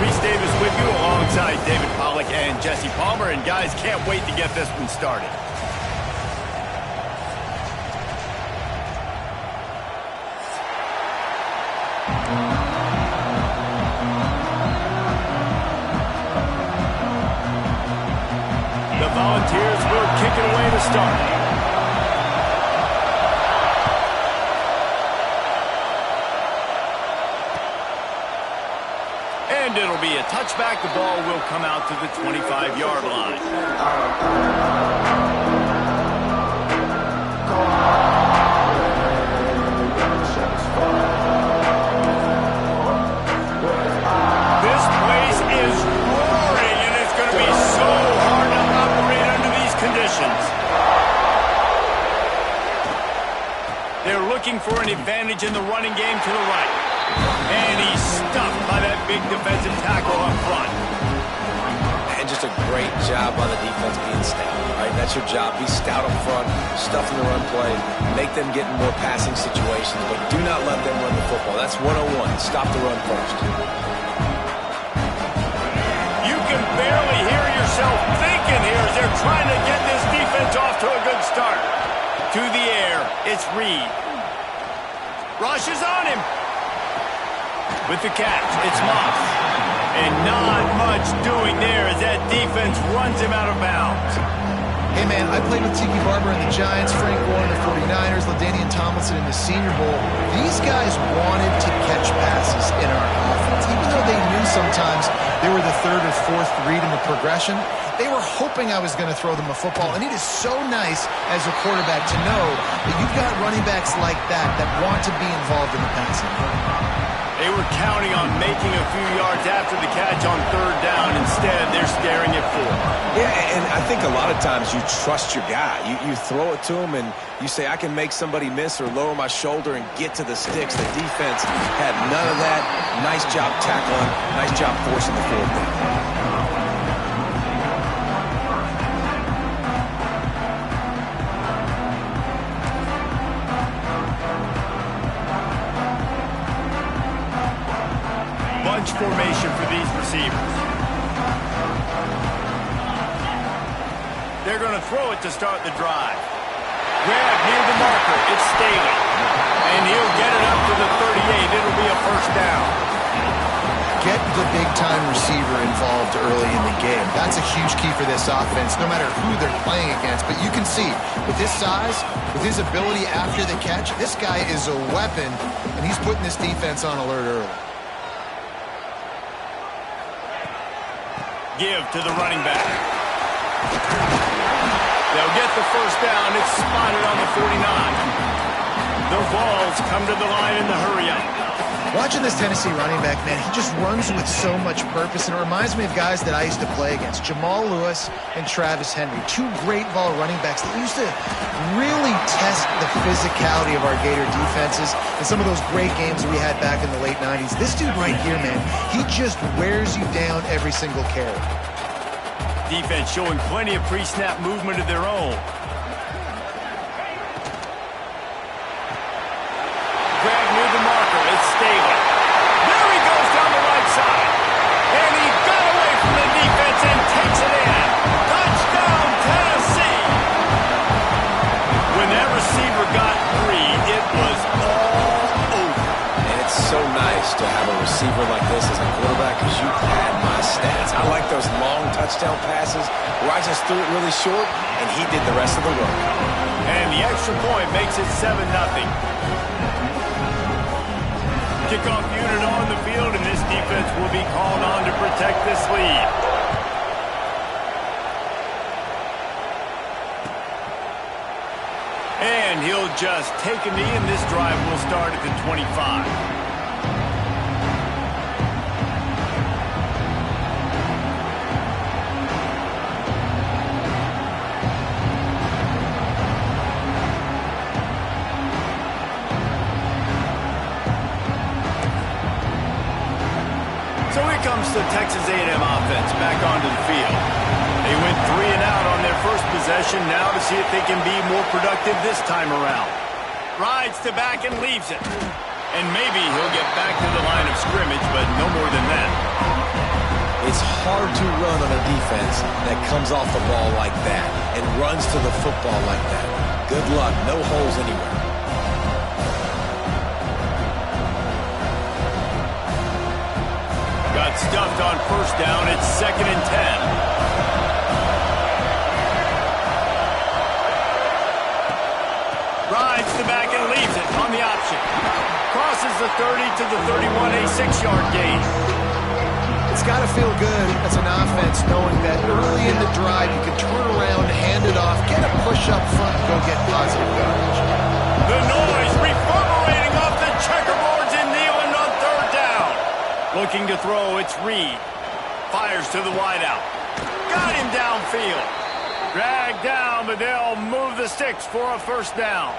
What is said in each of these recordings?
Reese Davis with you alongside David Pollack and Jesse Palmer. And guys, can't wait to get this one started. The Volunteers will kick it away to start. And it'll be a touchback. The ball will come out to the 25-yard line. This place is roaring, and it's going to be so hard to operate under these conditions. They're looking for an advantage in the running game to the right. And he's stuffed by that big defensive tackle up front. And just a great job by the defense being stout. Right? That's your job. Be stout up front, stuff in the run play, make them get in more passing situations, but do not let them run the football. That's 101. Stop the run first. You can barely hear yourself thinking here as they're trying to get this defense off to a good start. To the air, it's Reed. Rush is on him. With the catch, it's Moss. And not much doing there as that defense runs him out of bounds. Hey, man, I played with Tiki Barber and the Giants, Frank Warren, the 49ers, LaDainian Tomlinson in the Senior Bowl. These guys wanted to catch passes in our offense. Even though they knew sometimes they were the third or fourth read in the progression, they were hoping I was going to throw them a football. And it is so nice as a quarterback to know that you've got running backs like that want to be involved in the passing game. They were counting on making a few yards after the catch on third down. Instead, they're staring at 4. Yeah, and I think a lot of times you trust your guy. You throw it to him, and you say, I can make somebody miss or lower my shoulder and get to the sticks. The defense had none of that. Nice job tackling. Nice job forcing the fourth down. Formation for these receivers. They're going to throw it to start the drive. Grab near the marker. It's Staley. And he'll get it up to the 38. It'll be a first down. Get the big-time receiver involved early in the game. That's a huge key for this offense, no matter who they're playing against. But you can see, with his size, with his ability after the catch, this guy is a weapon, and he's putting this defense on alert early. Give to the running back. They'll get the first down. It's spotted on the 49. The Vols come to the line in the hurry-up. Watching this Tennessee running back, man, he just runs with so much purpose, and it reminds me of guys that I used to play against, Jamal Lewis and Travis Henry, 2 great Vol running backs that used to really test the physicality of our Gator defenses in some of those great games we had back in the late 90s. This dude right here, man, he just wears you down every single carry. Defense showing plenty of pre-snap movement of their own. Grab near the marker. It's Staley. There he goes down the right side. And he got away from the defense and takes it in. Touchdown, Tennessee. When that receiver got free, it was all over. And it's so nice to have a receiver like this as a quarterback because you pad my stats. I like those long touchdown passes where I just threw it really short and he did the rest of the work. And the extra point makes it 7-0. Kickoff unit on the field, and this defense will be called on to protect this lead. And he'll just take a knee, and this drive will start at the 25. So here comes the Texas A&M offense back onto the field. They went 3 and out on their first possession, now to see if they can be more productive this time around. Rides to back and leaves it. And maybe he'll get back to the line of scrimmage, but no more than that. hard to run on a defense that comes off the ball like that and runs to the football like that. Good luck. No holes anywhere. Got stuffed on first down. It's 2nd and 10. Rides the back and leaves it on the option. Crosses the 30 to the 31, a 6-yard gain. It's got to feel good as an offense knowing that early in the drive you can turn around, hand it off, get a push up front, and go get positive yardage. The noise reverberating off the checkerboards and Nealon on 3rd down. Looking to throw, it's Reed. Fires to the wideout. Got him downfield. Dragged down, but they'll move the sticks for a 1st down.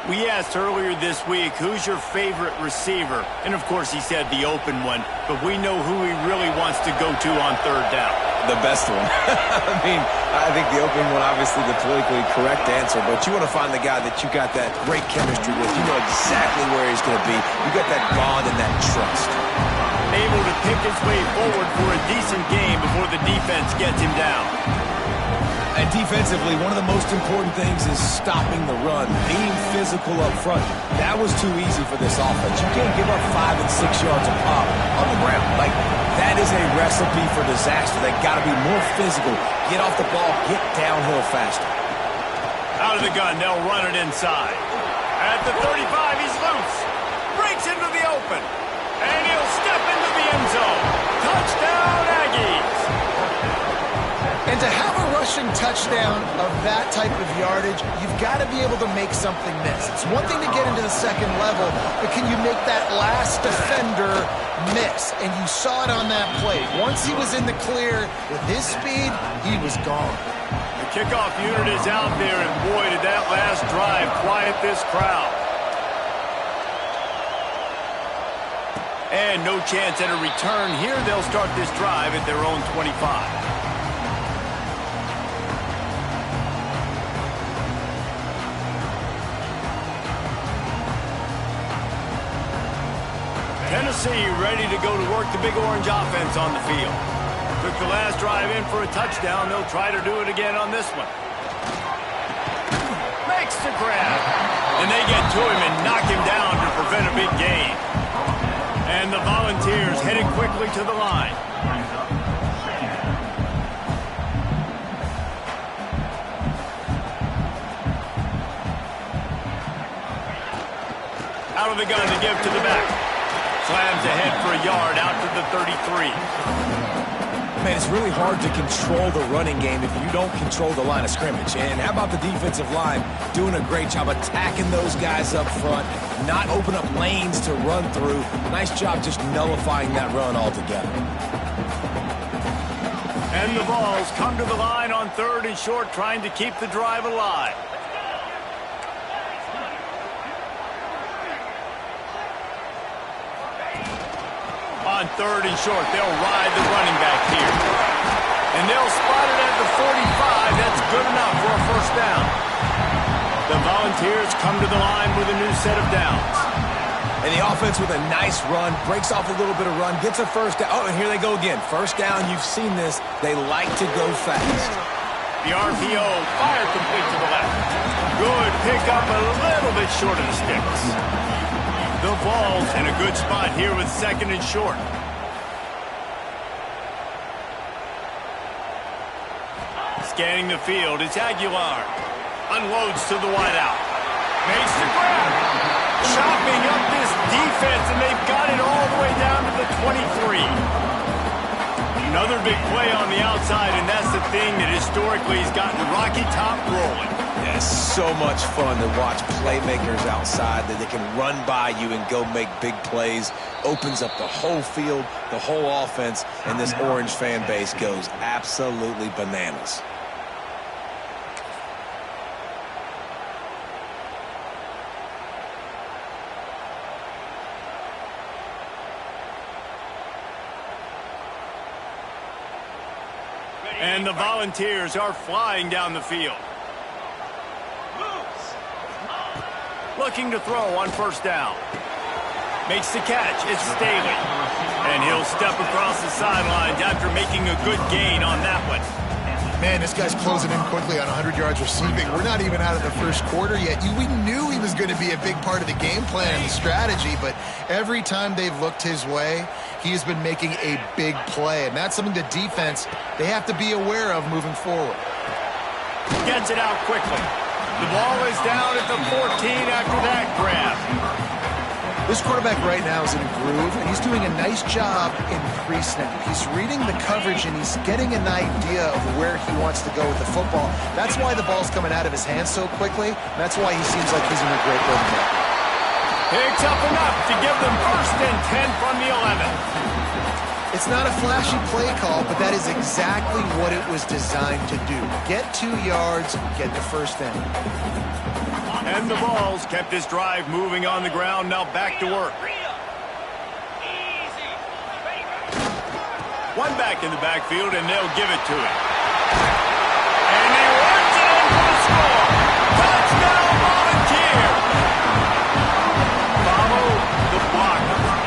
We asked earlier this week, who's your favorite receiver? And, of course, he said the open one, but we know who he really wants to go to on 3rd down. The best one. I think the open one, obviously the politically correct answer, but you want to find the guy that you got that great chemistry with. You know exactly where he's going to be. You got that bond and that trust. Able to pick his way forward for a decent game before the defense gets him down. And defensively, one of the most important things is stopping the run, being physical up front. That was too easy for this offense. You can't give up 5 and 6 yards a pop on the ground. Like, that is a recipe for disaster. They got to be more physical. Get off the ball, get downhill faster. Out of the gun, they'll run it inside. At the 35, he's loose. Breaks into the open. And he'll step into the end zone. Touchdown, Aggies. And to have a rushing touchdown of that type of yardage, you've got to be able to make something miss. It's one thing to get into the 2nd level, but can you make that last defender miss? And you saw it on that play. Once he was in the clear with his speed, he was gone. The kickoff unit is out there, and boy, did that last drive quiet this crowd. And no chance at a return here. They'll start this drive at their own 25. Tennessee ready to go to work the Big Orange offense on the field. Took the last drive in for a touchdown. They'll try to do it again on this one. Makes the grab. And they get to him and knock him down to prevent a big gain. And the Volunteers headed quickly to the line. Out of the gun to give to the back. Slams ahead for a yard out to the 33. Man, it's really hard to control the running game if you don't control the line of scrimmage. And how about the defensive line doing a great job attacking those guys up front, not open up lanes to run through. Nice job just nullifying that run altogether. And the Vols come to the line on 3rd and short, trying to keep the drive alive. On 3rd and short, they'll ride the running back here. And they'll spot it at the 45. That's good enough for a 1st down. The Volunteers come to the line with a new set of downs. And the offense with a nice run, breaks off a little bit of run, gets a 1st down. Oh, and here they go again. 1st down, you've seen this. They like to go fast. The RPO, fire complete to the left. Good pickup, a little bit short of the sticks. The Vols in a good spot here with 2nd and short. Scanning the field, it's Aguilar. Unloads to the wideout. Makes the grab. Chopping up this defense, and they've got it all the way down to the 23. Another big play on the outside, and that's the thing that historically has gotten Rocky Top rolling. Yeah, it's so much fun to watch playmakers outside that they can run by you and go make big plays. Opens up the whole field, the whole offense, and this Orange fan base goes absolutely bananas. And the Volunteers are flying down the field. Looking to throw on 1st down. Makes the catch. It's Staley. And he'll step across the sidelines after making a good gain on that one. Man, this guy's closing in quickly on 100 yards receiving. We're not even out of the first quarter yet. We knew he was going to be a big part of the game plan and the strategy, but every time they've looked his way, he's been making a big play. And that's something the defense, they have to be aware of moving forward. Gets it out quickly. The ball is down at the 14 after that grab. This quarterback right now is in a groove, and he's doing a nice job in pre-snap. He's reading the coverage, and he's getting an idea of where he wants to go with the football. That's why the ball's coming out of his hands so quickly. That's why he seems like he's in a great rhythm. Picks up enough to give them first and 10 from the 11. It's not a flashy play call, but that is exactly what it was designed to do. Get 2 yards, get the first down. And the Vols kept this drive moving on the ground. Now back to work. One back in the backfield, and they'll give it to him. And he runs it in for the score. Touchdown, Volunteers! Follow the block.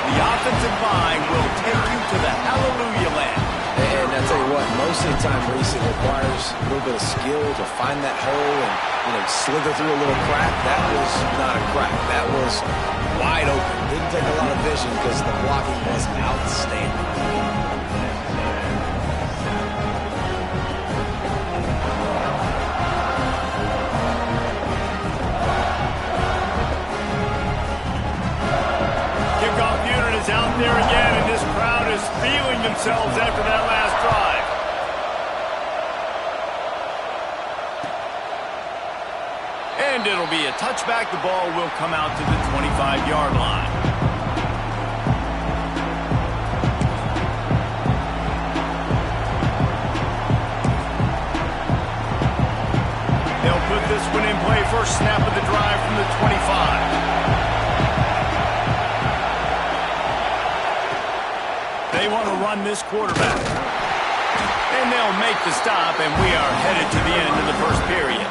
The offensive line will take you to the hallelujah land. And I tell you what, most of the time, Reese, it requires a little bit of skill to find that hole and slither through a little crack. That was not a crack. That was wide open. Didn't take a lot of vision because the blocking was outstanding. Kickoff unit is out there again, and this crowd is feeling themselves after that last drive. And it'll be a touchback. The ball will come out to the 25-yard line. They'll put this one in play. First snap of the drive from the 25. They want to run this quarterback. And they'll make the stop, and we are headed to the end of the first period.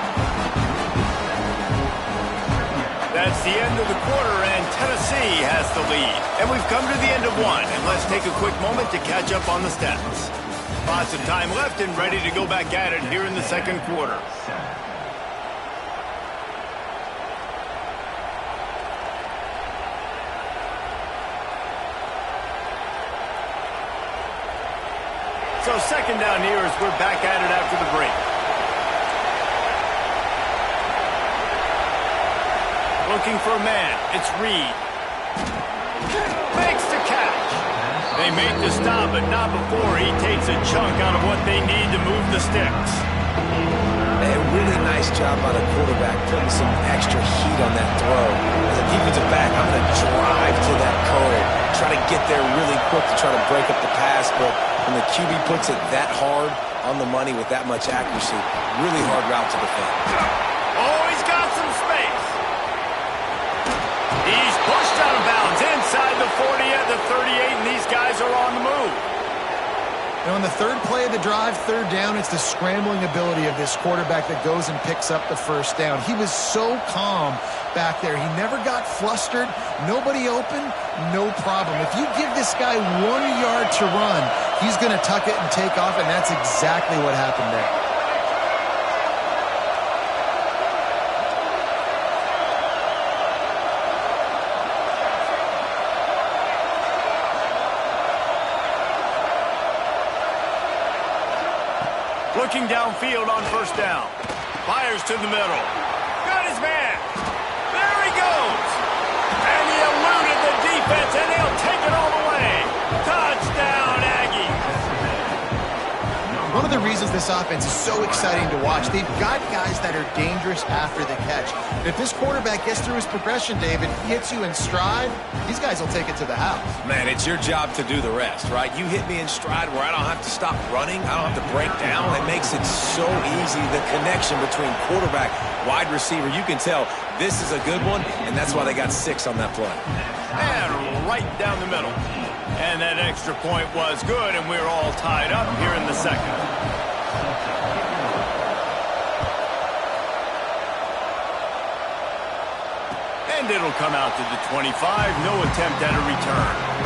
That's the end of the quarter, and Tennessee has the lead. And we've come to the end of one, and let's take a quick moment to catch up on the stats. Lots of time left and ready to go back at it here in the second quarter. So second down here as we're back at it after the break. Looking for a man. It's Reed. Makes the catch. They make the stop, but not before he takes a chunk out of what they need to move the sticks. A really nice job by the quarterback putting some extra heat on that throw. As a defensive back, I'm going to drive to that curl, try to get there really quick to try to break up the pass, but when the QB puts it that hard on the money with that much accuracy, really hard route to defend. Oh, he's got some space. He's pushed out of bounds inside the 40 at the 38, and these guys are on the move. On the third play of the drive, third down, it's the scrambling ability of this quarterback that goes and picks up the first down. He was so calm back there. He never got flustered. Nobody open, no problem. If you give this guy 1 yard to run, he's going to tuck it and take off, and that's exactly what happened there. Looking downfield on first down. Fires to the middle. Got his man. There he goes. And he eluded the defense, and he'll take it all the way. Touchdown, Aggies. One of the reasons this offense is so exciting to watch, they've got guys that are dangerous after the catch. If this quarterback gets through his progression, David, he hits you in stride, these guys will take it to the house. Man, it's your job to do the rest, right? You hit me in stride where I don't have to stop running. I don't have to break down. It makes it so easy, the connection between quarterback, wide receiver. You can tell this is a good one, and that's why they got 6 on that play. And right down the middle. And that extra point was good, and we're all tied up here in the second. And And it'll come out to the 25. No attempt at a return.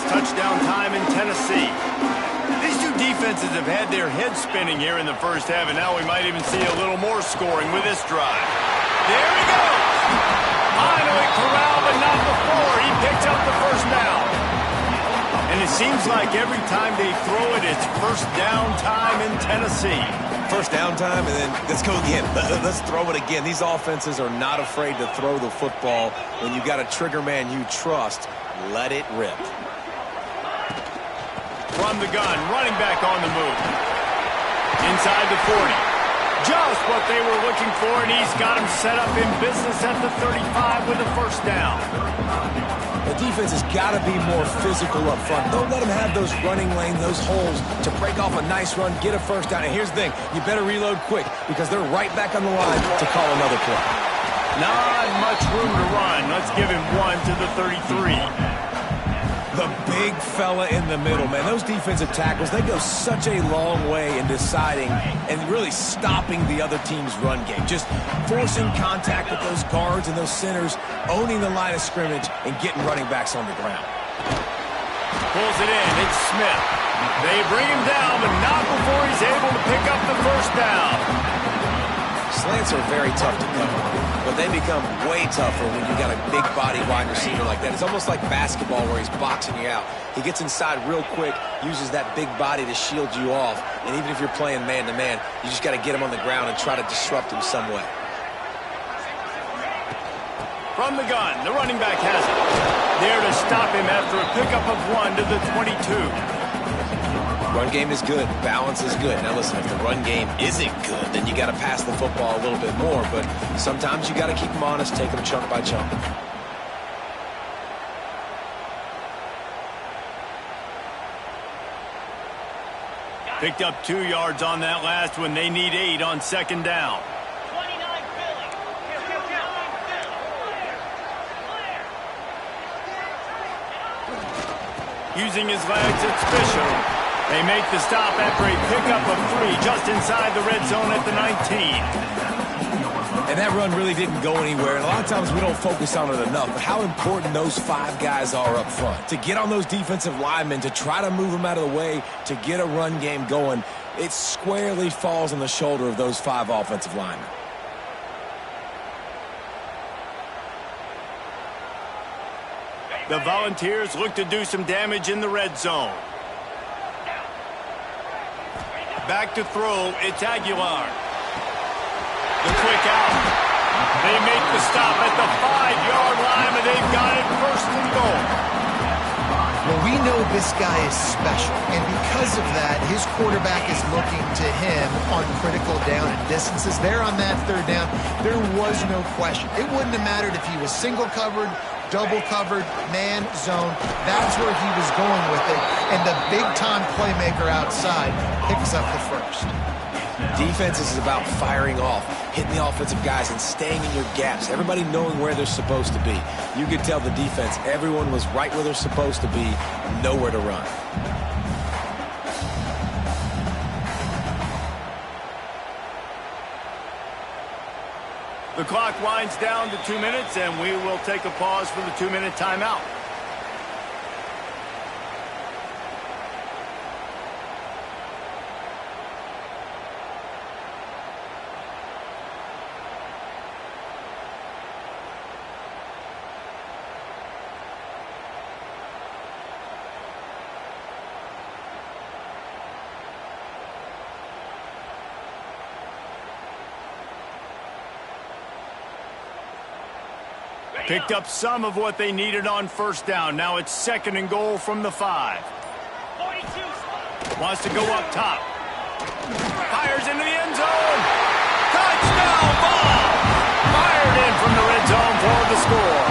Touchdown time in Tennessee. These two defenses have had their heads spinning here in the first half, and now we might even see a little more scoring with this drive. There he goes! Finally corralled, but not before. He picks up the first down. And it seems like every time they throw it, it's first down time in Tennessee. First down time, and then let's go again. Let's throw it again. These offenses are not afraid to throw the football. When you've got a trigger man you trust, let it rip. From the gun, running back on the move. Inside the 40. Just what they were looking for, and he's got him set up in business at the 35 with a first down. The defense has got to be more physical up front. Don't let them have those running lanes, those holes to break off a nice run, get a first down. And here's the thing, you better reload quick because they're right back on the line to call another play. Not much room to run. Let's give him one to the 33. The big fella in the middle, man. Those defensive tackles, they go such a long way in deciding and really stopping the other team's run game. Just forcing contact with those guards and those centers, owning the line of scrimmage, and getting running backs on the ground. Pulls it in. It's Smith. They bring him down, but not before he's able to pick up the first down. Slants are very tough to cover, but they become way tougher when you got a big body wide receiver like that. It's almost like basketball where he's boxing you out. He gets inside real quick, uses that big body to shield you off, and even if you're playing man-to-man, you just got to get him on the ground and try to disrupt him some way. From the gun, the running back has it. There to stop him after a pickup of one to the 22. Run game is good. Balance is good. Now listen, if the run game isn't good, then you got to pass the football a little bit more. But sometimes you got to keep them honest, take them chunk by chunk. Picked up 2 yards on that last one. They need 8 on second down. Using his legs, it's Bishop. They make the stop after a pickup of 3 just inside the red zone at the 19. And that run really didn't go anywhere. And a lot of times we don't focus on it enough. But how important those 5 guys are up front. To get on those defensive linemen, to try to move them out of the way, to get a run game going, it squarely falls on the shoulder of those 5 offensive linemen. The Volunteers look to do some damage in the red zone. Back to throw, it's Aguilar. The quick out. They make the stop at the 5-yard line, but they've got it first and goal. Well, we know this guy is special, and because of that, his quarterback is looking to him on critical down and distances. There on that third down, there was no question. It wouldn't have mattered if he was single covered, double covered, man, zone. That's where he was going with it. And the big-time playmaker outside picks up the first. Defense is about firing off, hitting the offensive guys and staying in your gaps. Everybody knowing where they're supposed to be. You could tell the defense, everyone was right where they're supposed to be, nowhere to run. The clock winds down to 2 minutes, and we will take a pause for the 2-minute timeout. Picked up some of what they needed on first down. Now it's second and goal from the 5. Wants to go up top. Fires into the end zone. Touchdown ball! Fired in from the red zone for the score.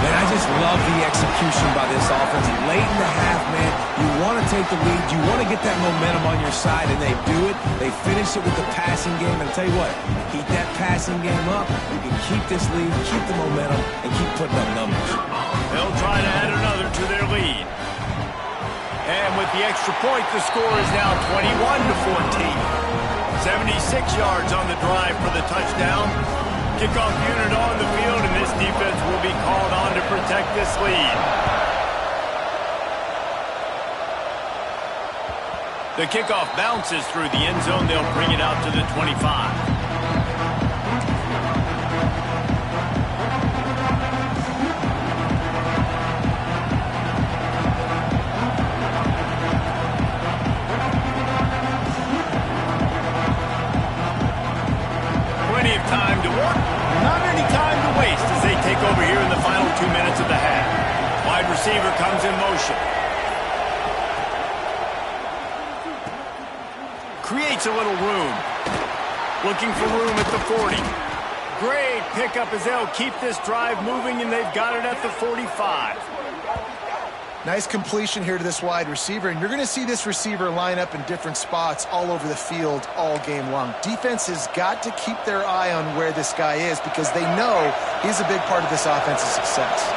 Man, I just love the execution by this offense. Late in the half, man, you want to take the lead. You want to get that momentum on your side, and they do it. They finish it with the passing game. And I'll tell you what, keep that passing game up. You can keep this lead, keep the momentum, and keep putting up numbers. They'll try to add another to their lead. And with the extra point, the score is now 21-14. 76 yards on the drive for the touchdown. Kickoff unit on the field, and this defense will be called on to protect this lead. The kickoff bounces through the end zone. They'll bring it out to the 25. Time to work, not any time to waste as they take over here in the final 2 minutes of the half. Wide receiver comes in motion. Creates a little room. Looking for room at the 40. Great pickup as they'll keep this drive moving, and they've got it at the 45. Nice completion here to this wide receiver, and you're going to see this receiver line up in different spots all over the field all game long. Defense has got to keep their eye on where this guy is because they know he's a big part of this offense's success.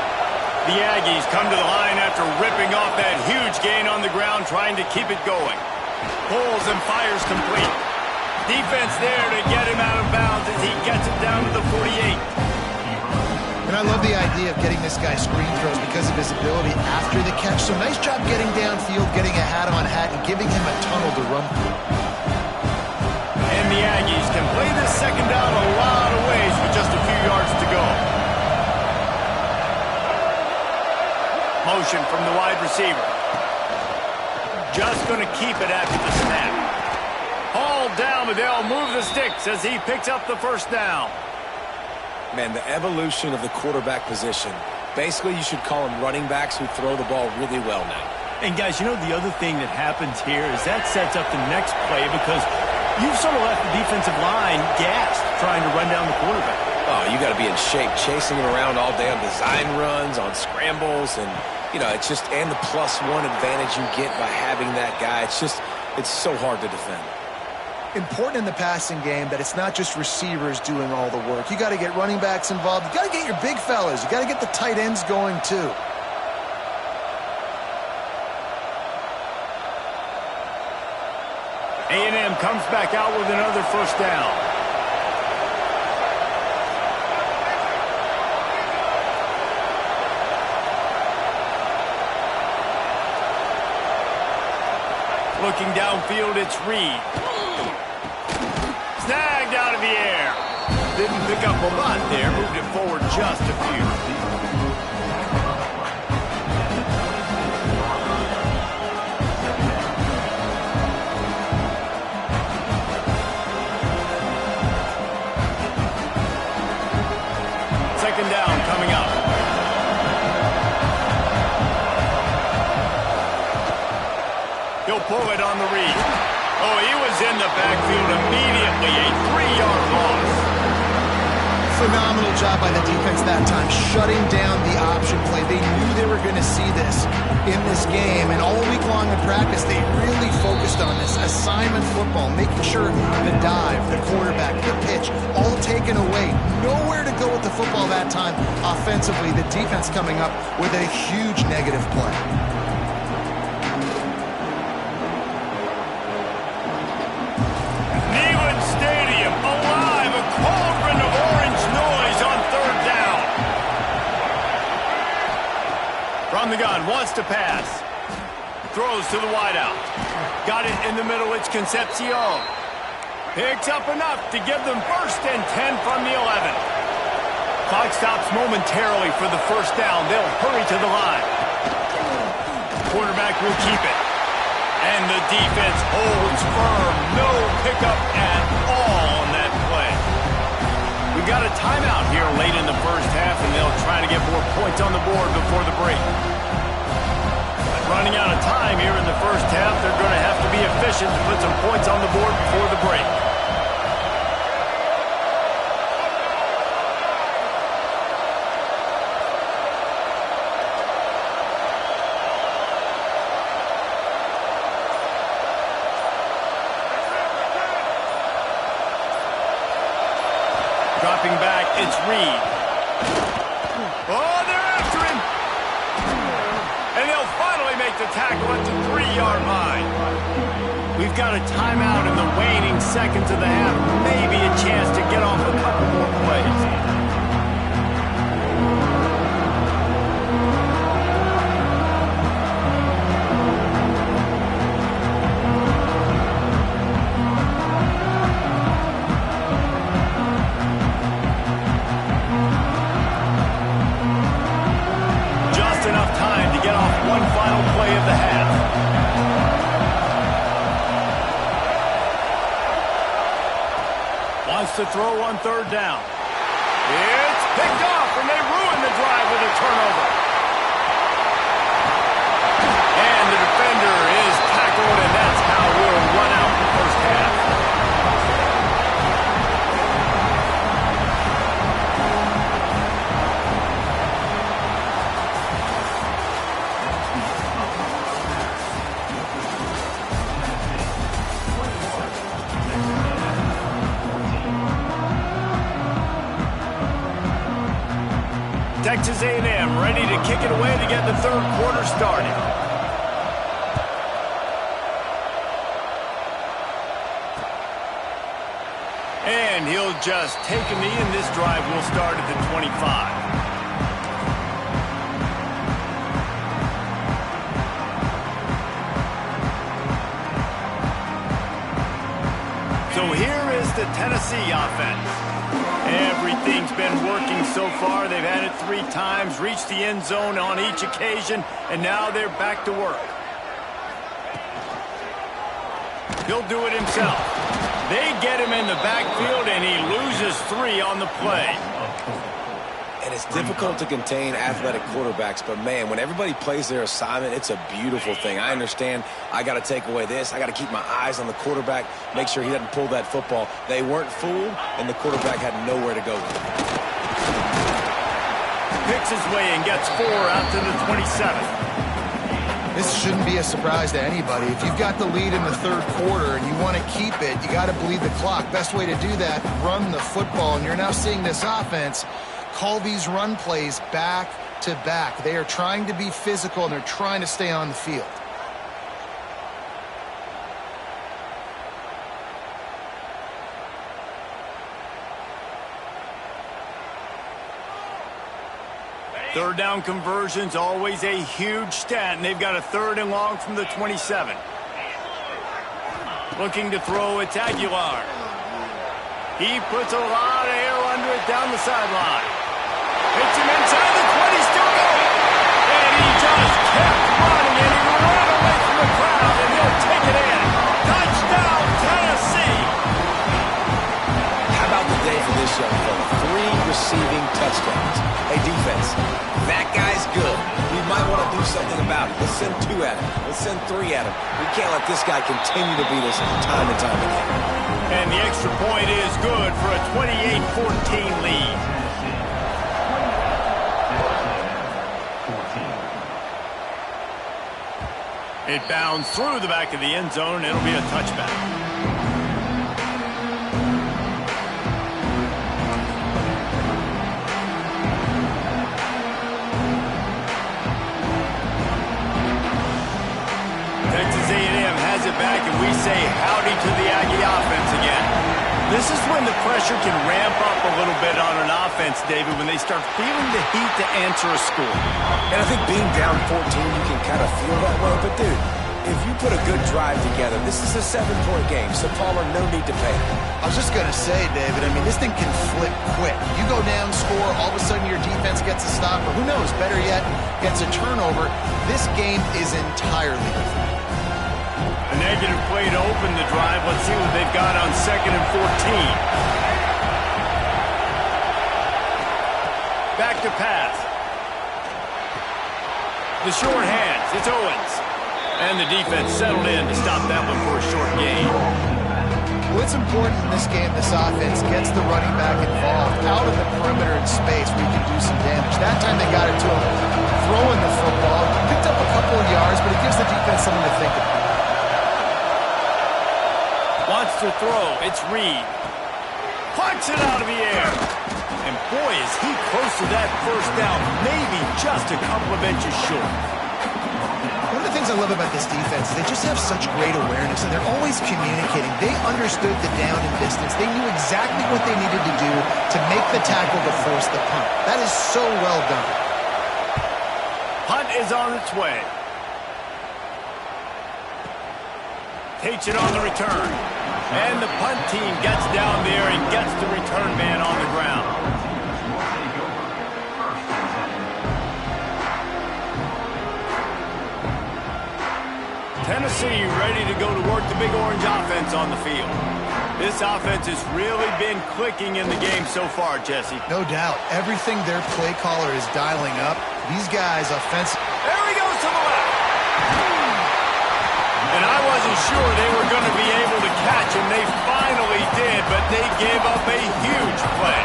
The Aggies come to the line after ripping off that huge gain on the ground, trying to keep it going. Pulls and fires complete. Defense there to get him out of bounds as he gets it down to the 48. And I love the idea of getting this guy screen throws because of his ability after the catch. So nice job getting downfield, getting a hat-on-hat, and giving him a tunnel to run through. And the Aggies can play this second down a lot of ways with just a few yards to go. Motion from the wide receiver. Just going to keep it after the snap. Hauled down, but they'll move the sticks as he picks up the first down. Man, the evolution of the quarterback position. Basically, you should call them running backs who throw the ball really well now. And, guys, you know the other thing that happens here is that sets up the next play because you've sort of left the defensive line gassed trying to run down the quarterback. Oh, you got to be in shape, chasing him around all day on design runs, on scrambles, and, you know, it's just, and the +1 advantage you get by having that guy. It's so hard to defend. Important in the passing game that it's not just receivers doing all the work. You got to get running backs involved. You got to get your big fellas. You got to get the tight ends going too. A&M comes back out with another first down. Looking downfield, it's Reed. Snagged out of the air. Didn't pick up a lot there. Moved it forward just a few. Second down coming up. He'll pull it on the read. Oh, he was in the backfield immediately. A 3-yard loss. Phenomenal job by the defense that time, shutting down the option play. They knew they were going to see this in this game, and all week long in practice, they really focused on this assignment football, making sure the dive, the quarterback, the pitch, all taken away. Nowhere to go with the football that time offensively. The defense coming up with a huge negative play. From the gun, wants to pass. Throws to the wideout. Got it in the middle, it's Concepcion. Picks up enough to give them first and 10 from the 11. Clock stops momentarily for the first down. They'll hurry to the line. Quarterback will keep it. And the defense holds firm. No pickup at all on that play. We've got a timeout here late in the first half, and they'll try to get more points on the board before the break. But running out of time here in the first half, they're going to have to be efficient to put some points on the board before the break. It's Reed. Oh, they're after him. And they'll finally make the tackle at the 3-yard line. We've got a timeout in the waning seconds of the half. Maybe a chance to get off a couple more plays. To throw on 3rd down. It's picked off, and they ruin the drive with a turnover. And the defender is tackled, and that's how we'll run out the first half. Texas A&M ready to kick it away to get the 3rd quarter started. And he'll just take a knee, and this drive will start at the 25. So here is the Tennessee offense. Everything's been working so far. They've had it 3 times, reached the end zone on each occasion, and now they're back to work. He'll do it himself. They get him in the backfield, and he loses 3 on the play. And it's difficult to contain athletic quarterbacks, but, man, when everybody plays their assignment, it's a beautiful thing. I understand I got to take away this. I got to keep my eyes on the quarterback, make sure he doesn't pull that football. They weren't fooled, and the quarterback had nowhere to go with it. Picks his way and gets 4 out to the 27. This shouldn't be a surprise to anybody. If you've got the lead in the 3rd quarter and you want to keep it, you got to bleed the clock. Best way to do that, run the football. And you're now seeing this offense call these run plays back to back. They are trying to be physical, and they're trying to stay on the field. Third down conversions, always a huge stat, and they've got a 3rd and long from the 27. Looking to throw, it's Aguilar. He puts a lot of air under it down the sideline. Hits him inside the 20, still going. And he just kept running, and he ran away from the crowd, and he'll take it in. Touchdown, Tennessee! How about the day for this young fella? 3 receiving touchdowns. Hey, defense, that guy's good. We might want to do something about it. Let's send 2 at him. Let's send 3 at him. We can't let this guy continue to beat us time and time again. And the extra point is good for a 28-14 lead. It bounds through the back of the end zone. It'll be a touchback. Texas A&M has it back, and we say howdy to the Aggie offense again. This is when the pressure can ramp up a little bit on an offense, David, when they start feeling the heat to answer a score. And I think being down 14, you can kind of feel that way. But, dude, if you put a good drive together, this is a 7-point game, so Palmer, no need to panic. I was just going to say, David, I mean, this thing can flip quick. You go down, score, all of a sudden your defense gets a stop, or who knows, better yet, gets a turnover. This game is entirely different. A negative play to open the drive. Let's see what they've got on 2nd and 14. Back to pass. The short hands. It's Owens. And the defense settled in to stop that one for a short gain. Well, it's important in this game this offense gets the running back involved out of the perimeter in space where you can do some damage. That time they got it to him throwing the football. Picked up a couple of yards, but it gives the defense something to think about. Wants to throw. It's Reed. Punts it out of the air. And boy, is he close to that first down, maybe just a couple of inches short. One of the things I love about this defense is they just have such great awareness, and they're always communicating. They understood the down and distance. They knew exactly what they needed to do to make the tackle to force the punt. That is so well done. Punt is on its way. Takes it on the return. And the punt team gets down there and gets the return man on the ground. Tennessee ready to go to work the Big Orange offense on the field. This offense has really been clicking in the game so far, Jesse. No doubt. Everything their play caller is dialing up. These guys offensive. There he goes to the left. And I wasn't sure they were going to be able to catch him. They finally did, but they gave up a huge play.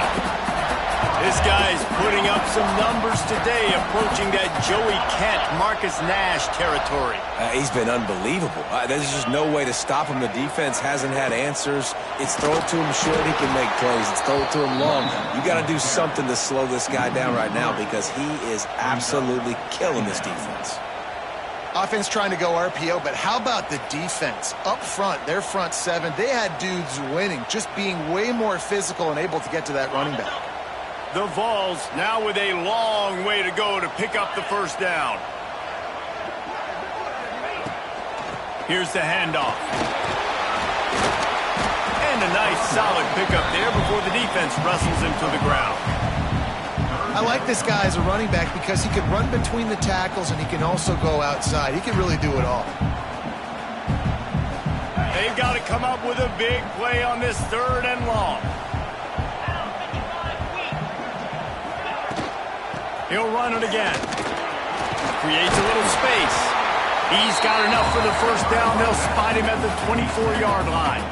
This guy's putting up some numbers today, approaching that Joey Kent, Marcus Nash territory. He's been unbelievable. There's just no way to stop him. The defense hasn't had answers. It's throw it to him short, he can make plays. It's throw it to him long. You got to do something to slow this guy down right now because he is absolutely killing this defense. Offense trying to go RPO, but how about the defense? Up front, their front seven, they had dudes winning, just being way more physical and able to get to that running back. The Vols now with a long way to go to pick up the first down. Here's the handoff. And a nice solid pickup there before the defense wrestles him to the ground. I like this guy as a running back because he can run between the tackles and he can also go outside. He can really do it all. They've got to come up with a big play on this 3rd and long. He'll run it again. Creates a little space. He's got enough for the first down. They'll spot him at the 24-yard line.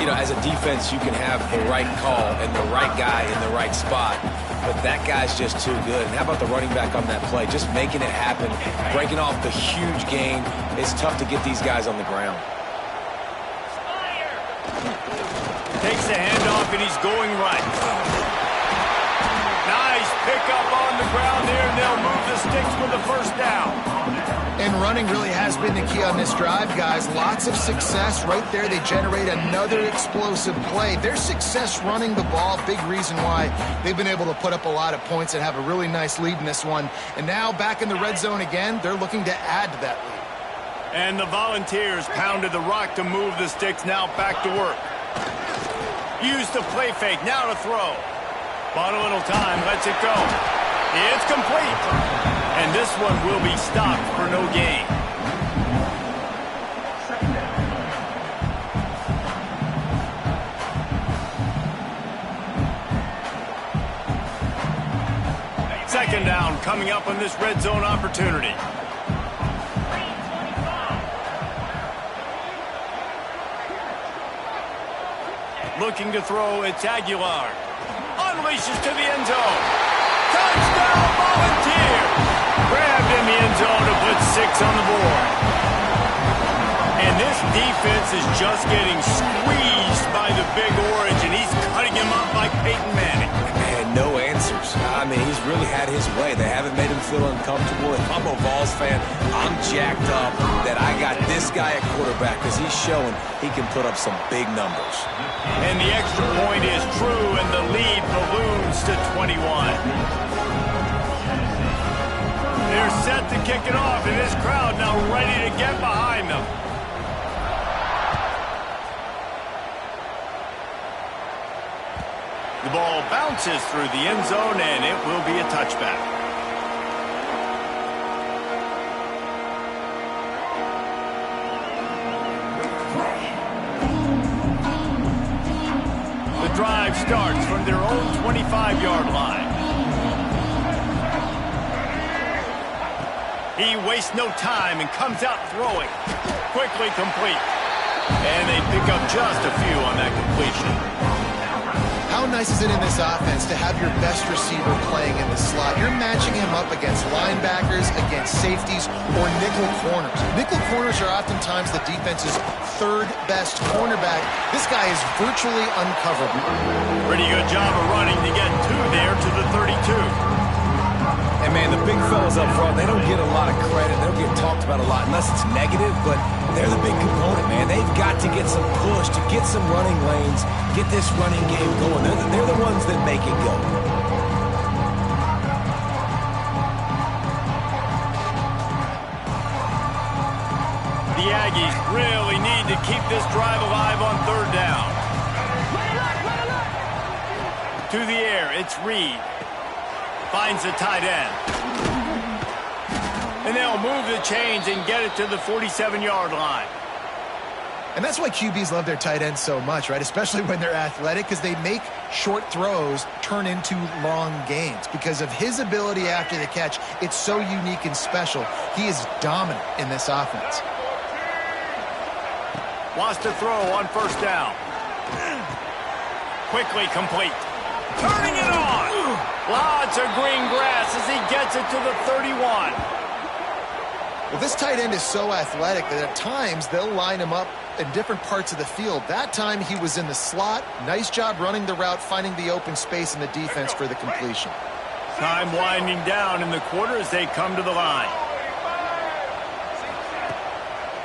You know, as a defense, you can have the right call and the right guy in the right spot, but that guy's just too good. And how about the running back on that play? Just making it happen, breaking off the huge gain. It's tough to get these guys on the ground. Takes the handoff, and he's going right. Nice pickup on the ground there, and they'll move the sticks with the first down. And running really has been the key on this drive, guys. Lots of success right there. They generate another explosive play. Their success running the ball, big reason why they've been able to put up a lot of points and have a really nice lead in this one. And now back in the red zone again, they're looking to add to that lead. And the Volunteers pounded the rock to move the sticks. Now back to work. Use the play fake. Now to throw. Bought a little time. Lets it go. It's complete. And this one will be stopped for no gain. Second down coming up on this red zone opportunity. Looking to throw, it's Aguilar. Unleashes to the end zone. Touchdown, Volunteers! Grabbed in the end zone to put 6 on the board. And this defense is just getting squeezed by the Big Orange, and he's cutting him up like Peyton Manning. Man, no answers. I mean, he's really had his way. They haven't made him feel uncomfortable. If I'm a Vols fan, I'm jacked up that I got this guy at quarterback because he's showing he can put up some big numbers. And the extra point is true, and the lead balloons to 21. They're set to kick it off, and this crowd now ready to get behind them. The ball bounces through the end zone, and it will be a touchback. The drive starts from their own 25-yard line. He wastes no time and comes out throwing. Quickly complete. And they pick up just a few on that completion. How nice is it in this offense to have your best receiver playing in the slot? You're matching him up against linebackers, against safeties, or nickel corners. Nickel corners are oftentimes the defense's third best cornerback. This guy is virtually uncoverable. Pretty good job of running to get there to the 32. And, man, the big fellas up front, they don't get a lot of credit. They don't get talked about a lot unless it's negative, but they're the big component, man. They've got to get some push, to get some running lanes, get this running game going. They're the ones that make it go. The Aggies really need to keep this drive alive on third down. To the air, it's Reed. Finds the tight end. And they'll move the chains and get it to the 47-yard line. And that's why QBs love their tight ends so much, right? Especially when they're athletic, because they make short throws turn into long gains. Because of his ability after the catch, it's so unique and special. He is dominant in this offense. Wants to throw on first down. Quickly complete. Turning it on. Lots of green grass as he gets it to the 31. Well, this tight end is so athletic that at times they'll line him up in different parts of the field. That time he was in the slot. Nice job running the route, finding the open space in the defense for the completion. Time winding down in the quarter as they come to the line.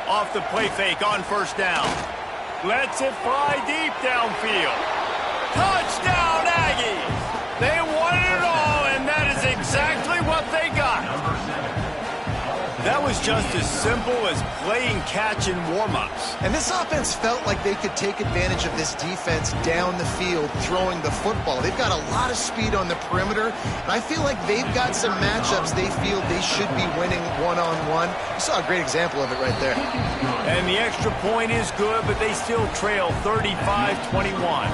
Off the play fake on first down. Lets it fly deep downfield. Touchdown, Aggies! They wanted it all, and that is exactly what they got. That was just as simple as playing catch in warm-ups. And this offense felt like they could take advantage of this defense down the field throwing the football. They've got a lot of speed on the perimeter, and I feel like they've got some matchups they feel they should be winning one-on-one. You saw a great example of it right there. And the extra point is good, but they still trail 35-21.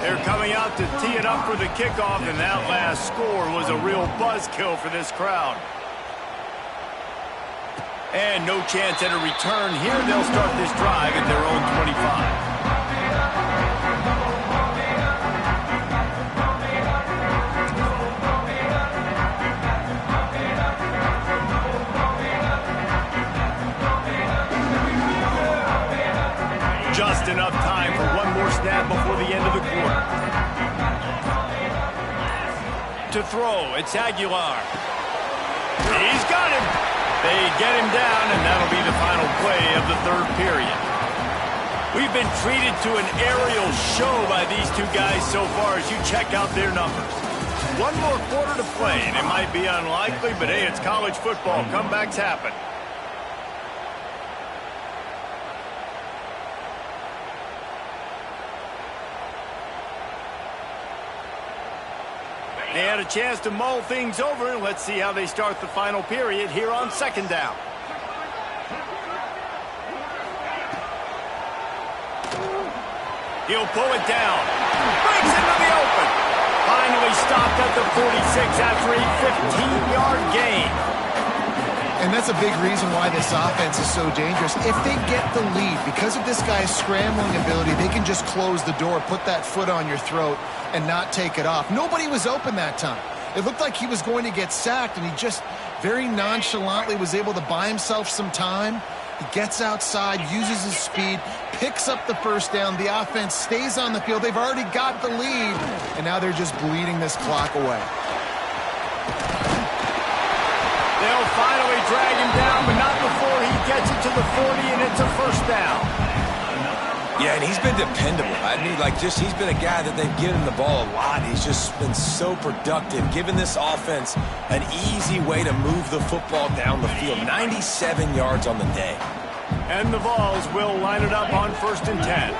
They're coming out to tee it up for the kickoff, and that last score was a real buzzkill for this crowd. And no chance at a return here. They'll start this drive at their own 25. Just enough time for one more snap before the end of the quarter. To throw, it's Aguilar. He's got him. They get him down, and that'll be the final play of the third period. We've been treated to an aerial show by these two guys so far as you check out their numbers. One more quarter to play, and it might be unlikely, but hey, it's college football. Comebacks happen. They had a chance to mull things over, and let's see how they start the final period here on second down. He'll pull it down. Breaks into the open. Finally stopped at the 46 after a 15-yard gain. And that's a big reason why this offense is so dangerous. If they get the lead, because of this guy's scrambling ability, they can just close the door, put that foot on your throat, and not take it off. Nobody was open that time. It looked like he was going to get sacked, and he just very nonchalantly was able to buy himself some time. He gets outside, uses his speed, picks up the first down. The offense stays on the field. They've already got the lead, and now they're just bleeding this clock away. They'll finally drag him down, but not before he gets it to the 40, and it's a first down. Yeah, and he's been dependable. I mean, he's been a guy that they've given the ball a lot. He's just been so productive, giving this offense an easy way to move the football down the field. 97 yards on the day. And the Vols will line it up on 1st and 10.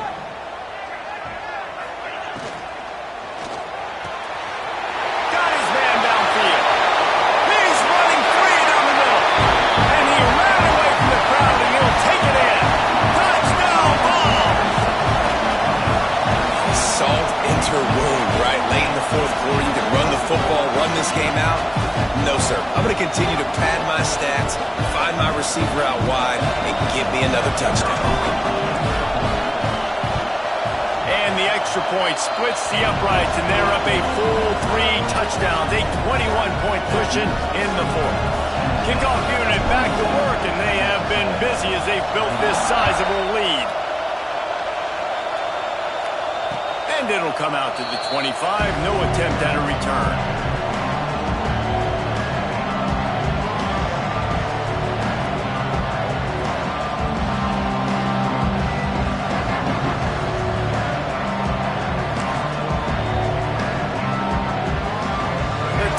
This game out? No, sir. I'm going to continue to pad my stats, find my receiver out wide, and give me another touchdown. And the extra point, splits the uprights, and they're up a full 3 touchdowns, a 21-point cushion in the fourth. Kickoff unit back to work, and they have been busy as they've built this sizable lead. And it'll come out to the 25, no attempt at a return.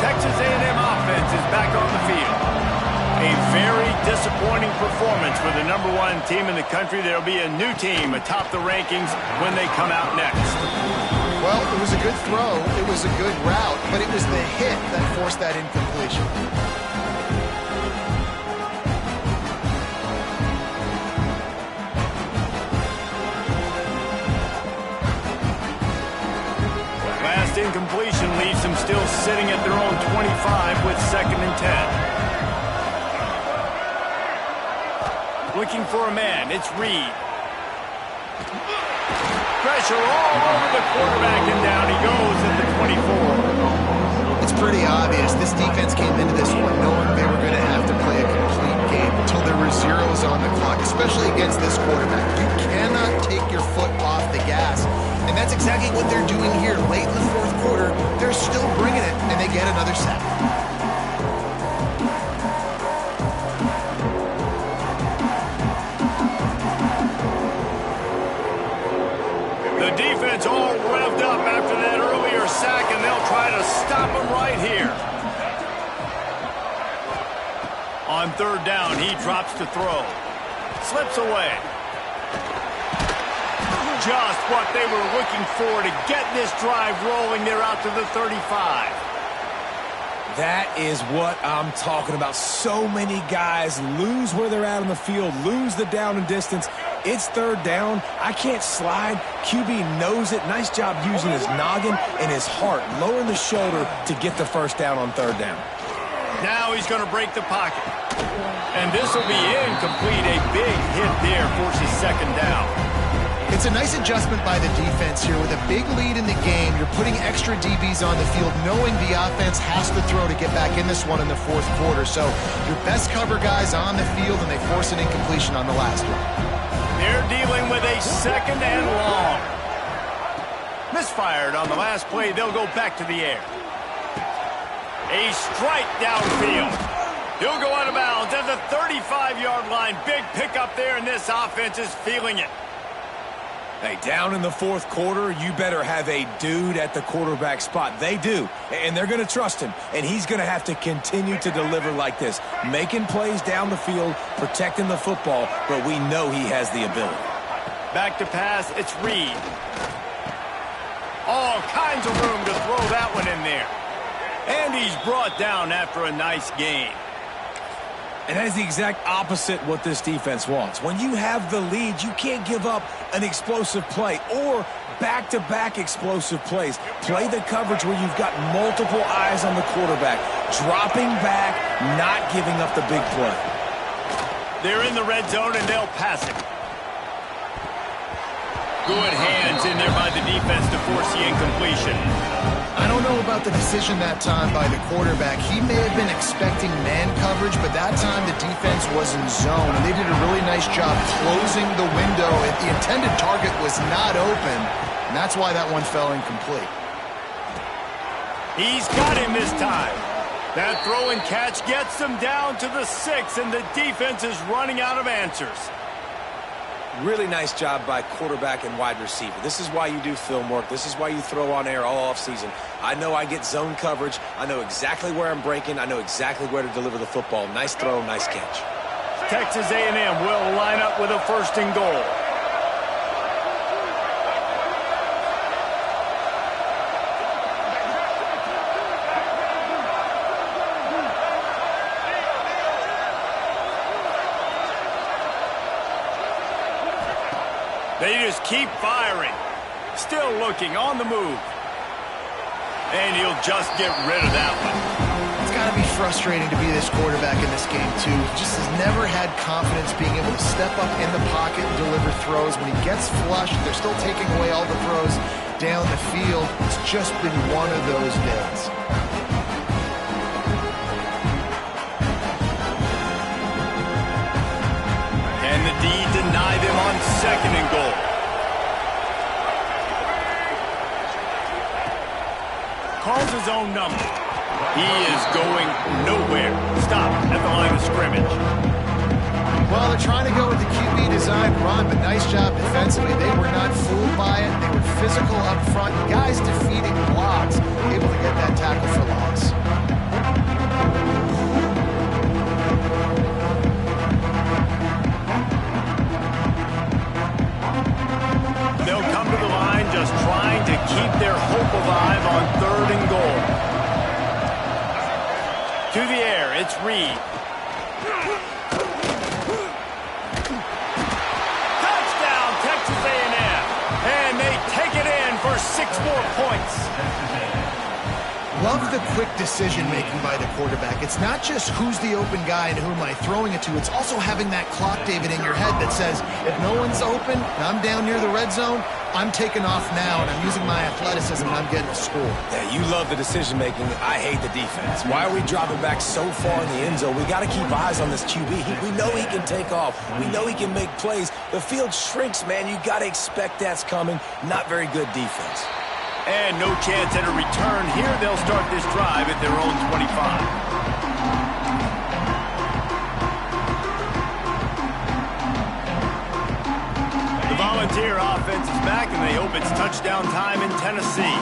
Texas A&M offense is back on the field. A very disappointing performance for the #1 team in the country. There'll be a new team atop the rankings when they come out next. Well, it was a good throw. It was a good route, but it was the hit that forced that incompletion. Incompletion leaves them still sitting at their own 25 with 2nd and 10. Looking for a man, it's Reed. Pressure all over the quarterback, and down he goes at the 24. It's pretty obvious. This defense came into this one knowing they were going to have to play a complete game until there were zeros on the clock, especially against this quarterback. You cannot take your foot off the gas. And that's exactly what they're doing here. Late in the fourth quarter, they're still bringing it, and they get another sack. The defense all revved up after that earlier sack, and they'll try to stop him right here. On 3rd down, he drops to throw. Slips away. Just what they were looking for to get this drive rolling. They're out to the 35. That is what I'm talking about. So many guys lose where they're at on the field, lose the down and distance. It's 3rd down. I can't slide. QB knows it. Nice job using his noggin and his heart, lowering the shoulder to get the 1st down on 3rd down. Now he's going to break the pocket. And this will be incomplete. A big hit there forces 2nd down. It's a nice adjustment by the defense here. With a big lead in the game, you're putting extra DBs on the field, knowing the offense has to throw to get back in this one in the 4th quarter. So your best cover guys on the field, and they force an incompletion on the last one. They're dealing with a 2nd and long. Misfired on the last play. They'll go back to the air. A strike downfield. He'll go out of bounds at the 35-yard line. Big pickup there, and this offense is feeling it. Hey, down in the 4th quarter, you better have a dude at the quarterback spot. They do, and they're going to trust him, and he's going to have to continue to deliver like this, making plays down the field, protecting the football, but we know he has the ability. Back to pass, it's Reed. All kinds of room to throw that one in there. And he's brought down after a nice gain. And that is the exact opposite what this defense wants. When you have the lead, you can't give up an explosive play or back-to-back explosive plays. Play the coverage where you've got multiple eyes on the quarterback, dropping back, not giving up the big play. They're in the red zone, and they'll pass it. Good hands in there by the defense to force the incompletion. I don't know about the decision that time by the quarterback. He may have been expecting man coverage, but that time the defense was in zone, and they did a really nice job closing the window. The intended target was not open, and that's why that one fell incomplete. He's got him this time. That throw and catch gets them down to the 6, and the defense is running out of answers. Really nice job by quarterback and wide receiver. This is why you do film work. This is why you throw on air all offseason. I know I get zone coverage. I know exactly where I'm breaking. I know exactly where to deliver the football. Nice throw, nice catch. Texas A&M will line up with a 1st and goal. They just keep firing. Still looking, on the move. And he'll just get rid of that one. It's got to be frustrating to be this quarterback in this game, too. He just has never had confidence being able to step up in the pocket and deliver throws. When he gets flushed, they're still taking away all the throws. down the field. It's just been one of those days. And the D deny them on 2nd and goal. Calls his own number. He is going nowhere. Stop at the line of scrimmage. Well, they're trying to go with the QB design run, but nice job defensively. They were not fooled by it. They were physical up front. Guys defeating blocks, able to get that tackle for loss. They'll come to the line just trying to keep their hope alive on 3rd and goal. To the air, it's Reed. Touchdown, Texas A&M. And they take it in for 6 more points. Love the quick decision-making by the quarterback. It's not just who's the open guy and who am I throwing it to. It's also having that clock, David, in your head that says, if no one's open and I'm down near the red zone, I'm taking off now, and I'm using my athleticism, and I'm getting a score. Yeah, you love the decision-making. I hate the defense. Why are we dropping back so far in the end zone? We got to keep eyes on this QB. We know he can take off. We know he can make plays. The field shrinks, man. You got to expect that's coming. Not very good defense. And no chance at a return here. They'll start this drive at their own 25. The Volunteer offense is back, and they hope it's touchdown time in Tennessee.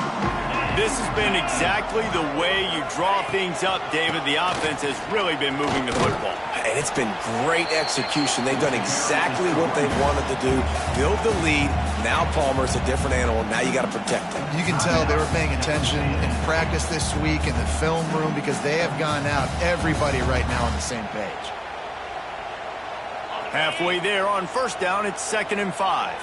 This has been exactly the way you draw things up, David. The offense has really been moving the football. And it's been great execution. They've done exactly what they wanted to do. Build the lead. Now Palmer's a different animal. Now you got to protect him. You can tell they were paying attention in practice this week in the film room because they have gone out, everybody right now on the same page. Halfway there on 1st down, it's 2nd and 5.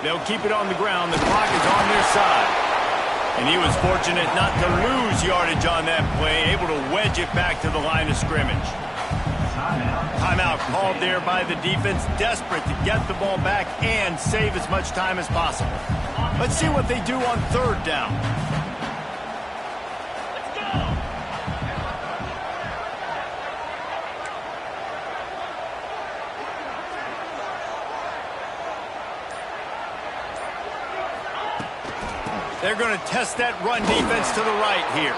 They'll keep it on the ground. The clock is on their side. And he was fortunate not to lose yardage on that play, able to wedge it back to the line of scrimmage. Timeout called there by the defense, desperate to get the ball back and save as much time as possible. Let's see what they do on 3rd down. They're going to test that run defense to the right here.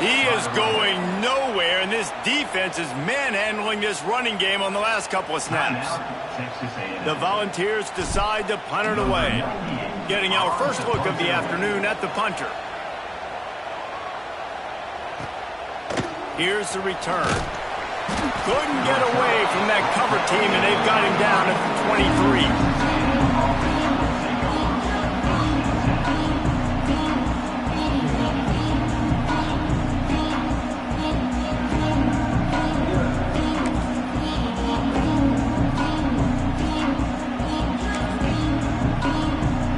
He is going nowhere, and this defense is manhandling this running game on the last couple of snaps. The Volunteers decide to punt it away. Getting our first look of the afternoon at the punter. Here's the return. Couldn't get away from that cover team, and they've got him down at the 23.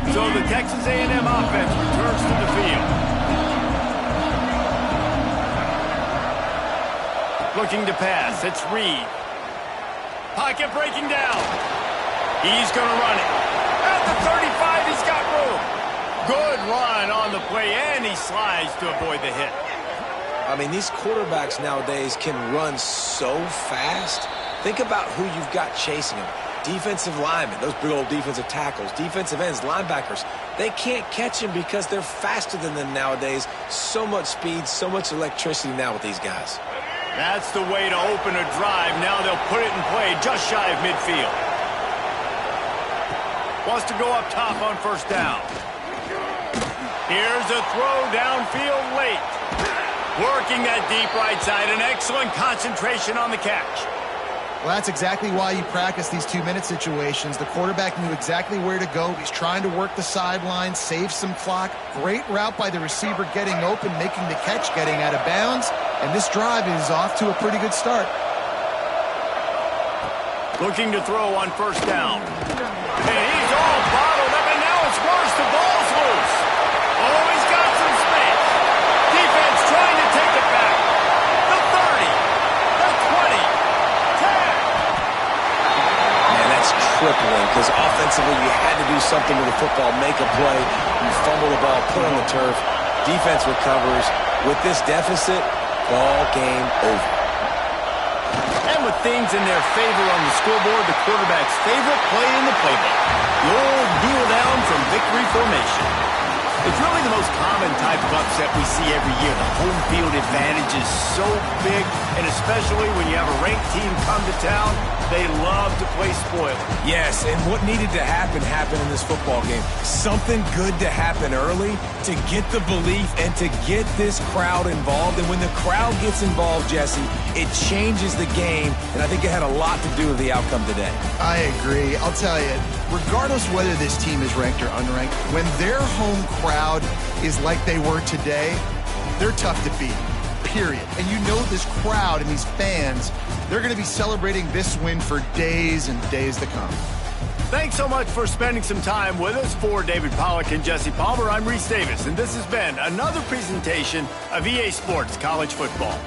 So the Texas A&M offense returns to the field. Looking to pass, it's Reed. Pocket breaking down. He's going to run it. At the 35, he's got room. Good run on the play, and he slides to avoid the hit. I mean, these quarterbacks nowadays can run so fast. Think about who you've got chasing them. Defensive linemen, those big old defensive tackles, defensive ends, linebackers, they can't catch him because they're faster than them nowadays. So much speed, so much electricity now with these guys. That's the way to open a drive. Now they'll put it in play just shy of midfield. Wants to go up top on 1st down. Here's a throw downfield late. Working that deep right side, an excellent concentration on the catch. Well, that's exactly why you practice these 2-minute situations. The quarterback knew exactly where to go. He's trying to work the sideline, save some clock. Great route by the receiver getting open, making the catch, getting out of bounds. And this drive is off to a pretty good start. Looking to throw on 1st down. And he's all bottled up, and now it's worse. The ball's loose. Oh, he's got some space. Defense trying to take it back. The 30. The 20. 10. because offensively you had to do something with the football, make a play. You fumble the ball, put on the turf. Defense recovers. With this deficit, ball game over. And with things in their favor on the scoreboard, the quarterback's favorite play in the playbook, the old kneel down from victory formation. It's really the most common type of upset we see every year. The home field advantage is so big, and especially when you have a ranked team come to town, they love to play spoiler. Yes, and what needed to happen happened in this football game. Something good to happen early to get the belief and to get this crowd involved. And when the crowd gets involved, Jesse, it changes the game, and I think it had a lot to do with the outcome today. I agree. I'll tell you, regardless whether this team is ranked or unranked, when their home crowd is like they were today, they're tough to beat, period. And you know this crowd and these fans, they're going to be celebrating this win for days and days to come. Thanks so much for spending some time with us. For David Pollack and Jesse Palmer, I'm Reese Davis, and this has been another presentation of EA Sports College Football.